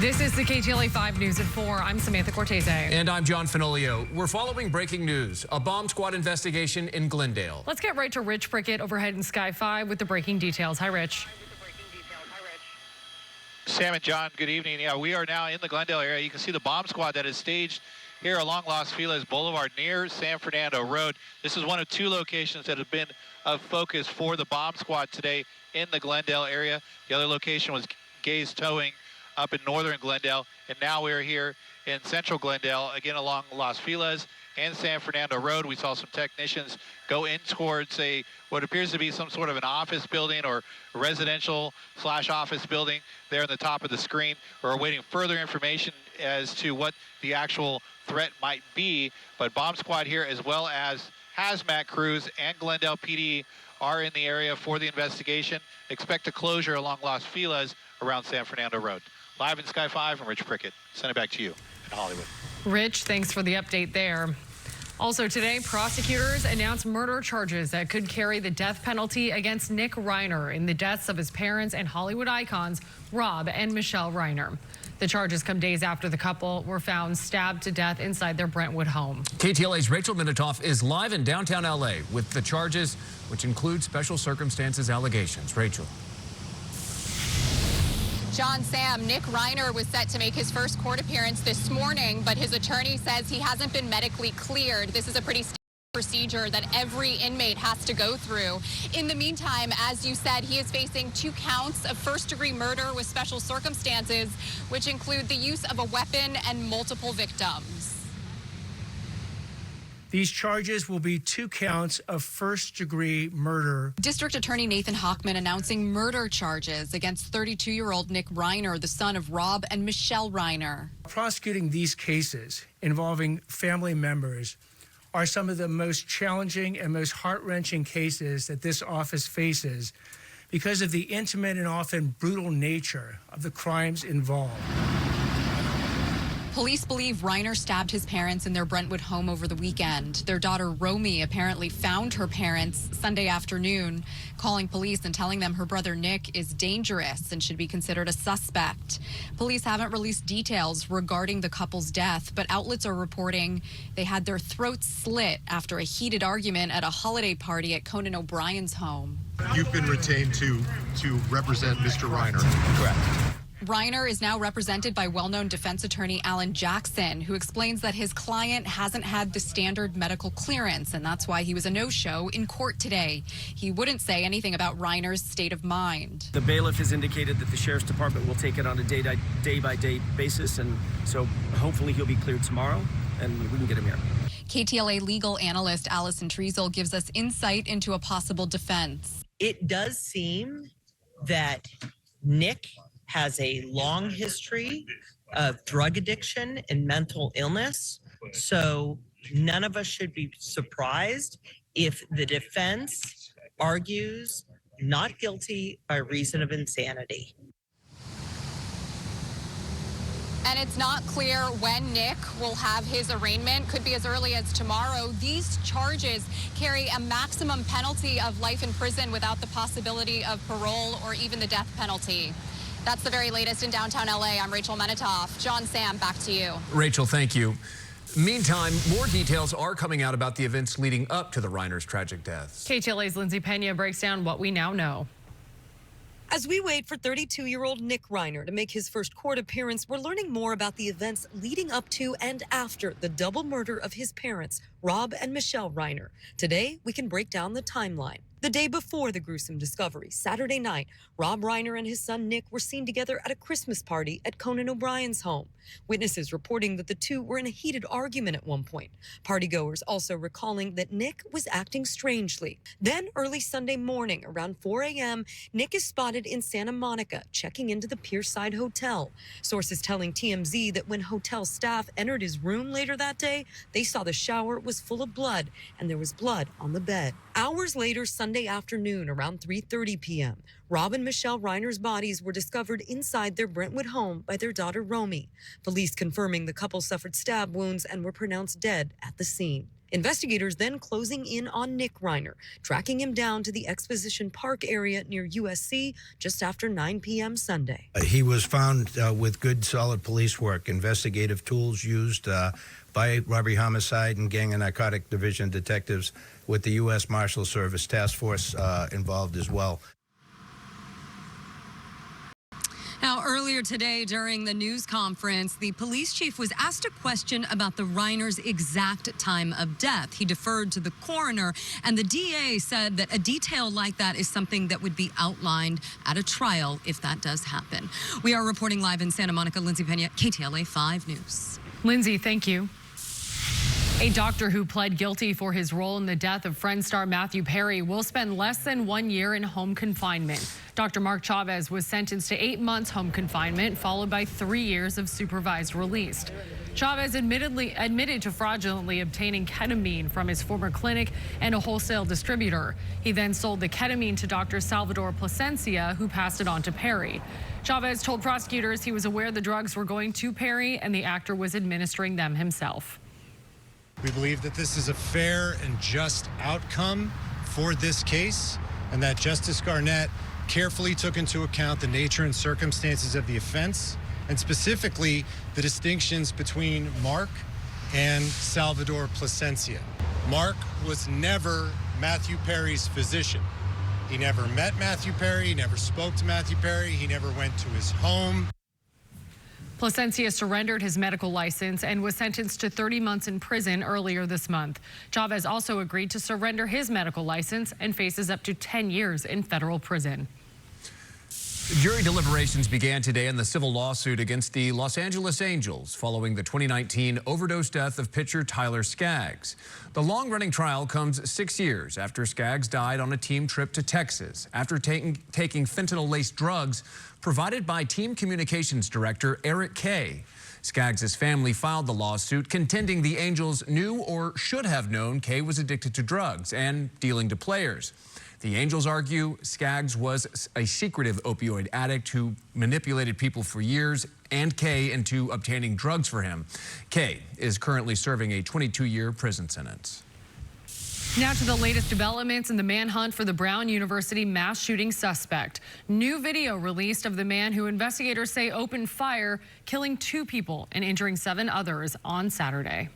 This is the KTLA 5 News at 4. I'm Samantha Cortese. And I'm John Finolio. We're following breaking news, a bomb squad investigation in Glendale. Let's get right to Rich Prickett overhead in Sky 5 with the breaking details. Hi, Rich. Sam and John, good evening. Yeah, we are now in the Glendale area. You can see the bomb squad that is staged here along Los Feliz Boulevard near San Fernando Road. This is one of two locations that have been of focus for the bomb squad today in the Glendale area. The other location was Gaze Towing up in northern Glendale, and now we're here in central Glendale, again along Los Feliz and San Fernando Road. We saw some technicians go in towards what appears to be some sort of an office building or residential/office building there on the top of the screen. We're awaiting further information as to what the actual threat might be, but bomb squad here as well as hazmat crews and Glendale PD are in the area for the investigation. Expect a closure along Los Feliz around San Fernando Road. Live in Sky 5, I'm Rich Prickett. Send it back to you in Hollywood. Rich, thanks for the update there. Also today, prosecutors announced murder charges that could carry the death penalty against Nick Reiner in the deaths of his parents and Hollywood icons, Rob and Michelle Reiner. The charges come days after the couple were found stabbed to death inside their Brentwood home. KTLA's Rachel Minitoff is live in downtown L.A. with the charges, which include special circumstances allegations. Rachel. John, Sam, Nick Reiner was set to make his first court appearance this morning, but his attorney says he hasn't been medically cleared. This is a pretty standard procedure that every inmate has to go through. In the meantime, as you said, he is facing 2 counts of first-degree murder with special circumstances, which include the use of a weapon and multiple victims. These charges will be 2 counts of first-degree murder. District Attorney Nathan Hochman announcing murder charges against 32-year-old Nick Reiner, the son of Rob and Michelle Reiner. Prosecuting these cases involving family members are some of the most challenging and most heart-wrenching cases that this office faces because of the intimate and often brutal nature of the crimes involved. Police believe Reiner stabbed his parents in their Brentwood home over the weekend. Their daughter, Romy, apparently found her parents Sunday afternoon, calling police and telling them her brother Nick is dangerous and should be considered a suspect. Police haven't released details regarding the couple's death, but outlets are reporting they had their throats slit after a heated argument at a holiday party at Conan O'Brien's home. You've been retained to represent Mr. Reiner. Correct. Reiner is now represented by well-known defense attorney Alan Jackson, who explains that his client hasn't had the standard medical clearance, and that's why he was a no-show in court today. He wouldn't say anything about Reiner's state of mind. The bailiff has indicated that the sheriff's department will take it on a day-by-day basis, and so hopefully he'll be cleared tomorrow, and we can get him here. KTLA legal analyst Allison Treasel gives us insight into a possible defense. It does seem that Nick has a long history of drug addiction and mental illness. So none of us should be surprised if the defense argues not guilty by reason of insanity. And it's not clear when Nick will have his arraignment. Could be as early as tomorrow. These charges carry a maximum penalty of life in prison without the possibility of parole or even the death penalty. That's the very latest in downtown LA. I'm Rachel Minitoff. John, Sam, back to you. Rachel, thank you. Meantime, more details are coming out about the events leading up to the Reiner's tragic deaths. KTLA's Lindsay Pena breaks down what we now know. As we wait for 32-year-old Nick Reiner to make his first court appearance, we're learning more about the events leading up to and after the double murder of his parents, Rob and Michelle Reiner. Today, we can break down the timeline. The day before the gruesome discovery, Saturday night, Rob Reiner and his son Nick were seen together at a Christmas party at Conan O'Brien's home. Witnesses reporting that the two were in a heated argument at one point. Partygoers also recalling that Nick was acting strangely. Then early Sunday morning, around 4 a.m., Nick is spotted in Santa Monica, checking into the Pierside Hotel. Sources telling TMZ that when hotel staff entered his room later that day, they saw the shower was full of blood and there was blood on the bed. Hours later, Sunday afternoon, around 3:30 p.m., Rob and Michelle Reiner's bodies were discovered inside their Brentwood home by their daughter, Romy. Police confirming the couple suffered stab wounds and were pronounced dead at the scene. Investigators then closing in on Nick Reiner, tracking him down to the Exposition Park area near USC just after 9 p.m. Sunday. He was found with good, solid police work, investigative tools used by robbery, homicide, and gang and narcotic division detectives with the U.S. Marshal Service Task Force involved as well. Now, earlier today during the news conference, the police chief was asked a question about the Reiner's exact time of death. He deferred to the coroner, and the DA said that a detail like that is something that would be outlined at a trial if that does happen. We are reporting live in Santa Monica. Lindsay Pena, KTLA 5 News. Lindsay, thank you. A doctor who pled guilty for his role in the death of Friends star Matthew Perry will spend less than 1 year in home confinement. Dr. Mark Chavez was sentenced to 8 months home confinement, followed by 3 years of supervised release. Chavez admitted to fraudulently obtaining ketamine from his former clinic and a wholesale distributor. He then sold the ketamine to Dr. Salvador Plasencia, who passed it on to Perry. Chavez told prosecutors he was aware the drugs were going to Perry and the actor was administering them himself. We believe that this is a fair and just outcome for this case, and that Justice Garnett carefully took into account the nature and circumstances of the offense, and specifically the distinctions between Mark and Salvador Plasencia. Mark was never Matthew Perry's physician. He never met Matthew Perry, he never spoke to Matthew Perry, he never went to his home. Plasencia surrendered his medical license and was sentenced to 30 months in prison earlier this month. Chavez also agreed to surrender his medical license and faces up to 10 years in federal prison. Jury deliberations began today in the civil lawsuit against the Los Angeles Angels following the 2019 overdose death of pitcher Tyler Skaggs. The long-running trial comes 6 years after Skaggs died on a team trip to Texas after taking fentanyl-laced drugs provided by team communications director Eric Kay. Skaggs' family filed the lawsuit contending the Angels knew or should have known Kay was addicted to drugs and dealing to players. The Angels argue Skaggs was a secretive opioid addict who manipulated people for years and Kay into obtaining drugs for him. Kay is currently serving a 22-year prison sentence. Now to the latest developments in the manhunt for the Brown University mass shooting suspect. New video released of the man who investigators say opened fire, killing 2 people and injuring 7 others on Saturday.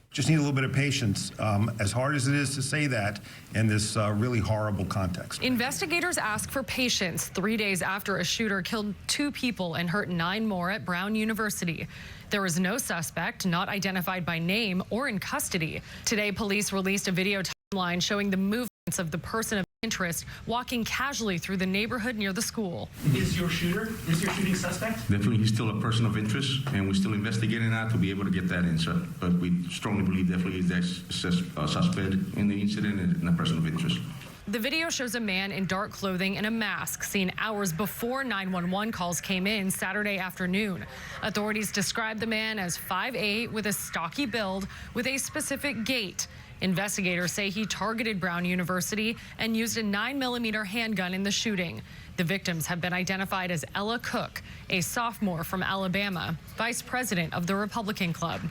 Just need a little bit of patience, as hard as it is to say that in this really horrible context. Investigators ask for patience 3 days after a shooter killed 2 people and hurt 9 more at Brown University. There is no suspect, not identified by name or in custody. Today, police released a video timeline showing the movements of the person of interest walking casually through the neighborhood near the school. Is your shooting suspect? Definitely, he's still a person of interest, and we're still investigating that to be able to get that answer. But we strongly believe definitely there's a suspect in the incident and a person of interest. The video shows a man in dark clothing and a mask seen hours before 911 calls came in Saturday afternoon. Authorities describe the man as 5'8" with a stocky build with a specific gait. Investigators say he targeted Brown University and used a 9mm handgun in the shooting. The victims have been identified as Ella Cook, a sophomore from Alabama, vice president of the Republican Club,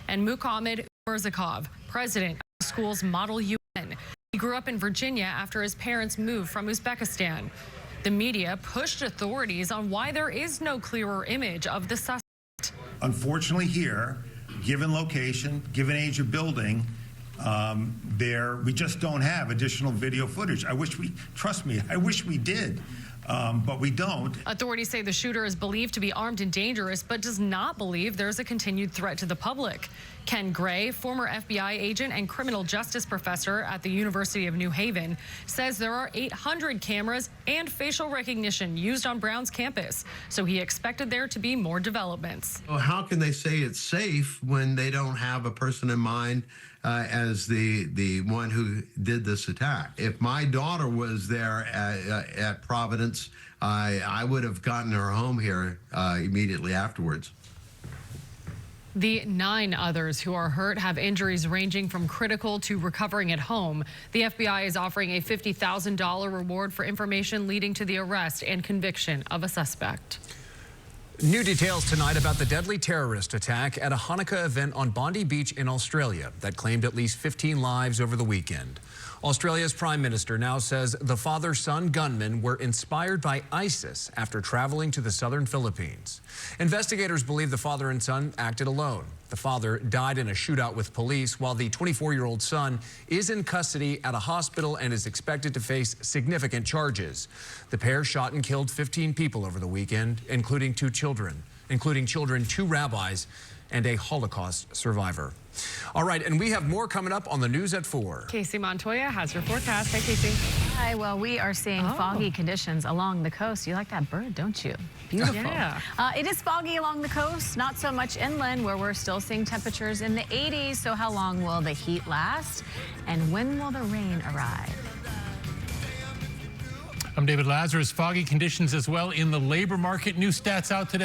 and Muhammad Murzakov, president of the school's Model UN. He grew up in Virginia after his parents moved from Uzbekistan. The media pushed authorities on why there is no clearer image of the suspect. Unfortunately here, given location, given age of building, we just don't have additional video footage. I wish we did. But we don't. Authorities say the shooter is believed to be armed and dangerous, but does not believe there's a continued threat to the public. Ken Gray, former FBI agent and criminal justice professor at the University of New Haven, says there are 800 cameras and facial recognition used on Brown's campus, so he expected there to be more developments. Well, how can they say it's safe when they don't have a person in mind as the one who did this attack? If my daughter was there at Providence, I would have gotten her home here immediately afterwards. The 9 others who are hurt have injuries ranging from critical to recovering at home. The FBI is offering a $50,000 reward for information leading to the arrest and conviction of a suspect. New details tonight about the deadly terrorist attack at a Hanukkah event on Bondi Beach in Australia that claimed at least 15 lives over the weekend. Australia's Prime Minister now says the father-son gunmen were inspired by ISIS after traveling to the southern Philippines. Investigators believe the father and son acted alone. The father died in a shootout with police, while the 24-year-old son is in custody at a hospital and is expected to face significant charges. The pair shot and killed 15 people over the weekend, including two children, 2 rabbis, and a Holocaust survivor. All right, and we have more coming up on the news at 4. Casey Montoya has your forecast. Hey, Casey. Hi, well, we are seeing foggy conditions along the coast. You like that bird, don't you? Beautiful. Yeah. It is foggy along the coast, not so much inland, where we're still seeing temperatures in the 80s. So how long will the heat last? And when will the rain arrive? I'm David Lazarus. Foggy conditions as well in the labor market. New stats out today.